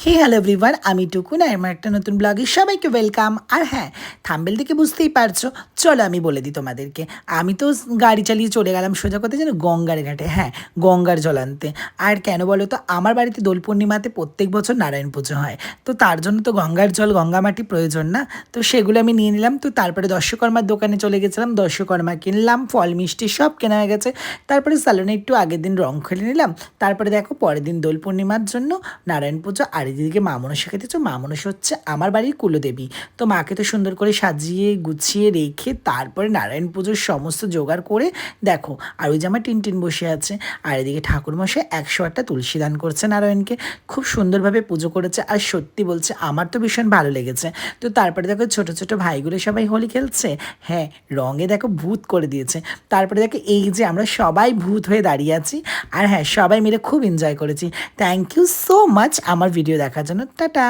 হে hello everyone, আমি টুকুন আর আমার একটা নতুন ব্লগে সবাইকে ওয়েলকাম। আর হ্যাঁ, থাম্বেল থেকে বুঝতেই পারছো, চলো আমি বলে দিই তোমাদেরকে। আমি তো গাড়ি চালিয়ে চলে গেলাম সোজা কথা যেন গঙ্গার ঘাটে, হ্যাঁ গঙ্গার জল আনতে। আর কেন বলো তো, আমার বাড়িতে দোল পূর্ণিমাতে প্রত্যেক বছর নারায়ণ পুজো হয়, তো তার জন্য তো গঙ্গার জল গঙ্গা মাটি প্রয়োজন না। তো সেগুলো আমি নিয়ে নিলাম। তো তারপরে দর্শকর্মার দোকানে চলে গেছিলাম, দর্শকর্মা কিনলাম, ফল মিষ্টি সব কেনা হয়ে গেছে। তারপরে স্যালনে একটু আগের দিন রং খেলে নিলাম। তারপরে দেখো পরের দিন দোল পূর্ণিমার জন্য নারায়ণ পুজো। আর এদিকে মা মনসা খেতেছো, মা মনসা হচ্ছে আমার বাড়ির কুলদেবী। তো মাকে তো সুন্দর করে সাজিয়ে গুছিয়ে রেখে তারপরে নারায়ণ পুজোর সমস্ত জোগাড় করে দেখো, আর ওই যে আমার টিনটিন বসে আছে। আর এদিকে ঠাকুরমশাই 108টা তুলসী দান করছে নারায়ণকে, খুব সুন্দরভাবে পুজো করেছে। আর সত্যি বলছে, আমার তো ভীষণ ভালো লেগেছে। তো তারপরে দেখো ছোট ছোট ভাইগুলো সবাই হোলি খেলছে, হ্যাঁ রঙে দেখো ভূত করে দিয়েছে। তারপরে দেখো এই যে আমরা সবাই ভূত হয়ে দাঁড়িয়ে আছি। আর হ্যাঁ, সবাই মিলে খুব এনজয় করেছি। থ্যাংক ইউ সো মাচ আমার ভিডিও দেখার জন্য। টাটা।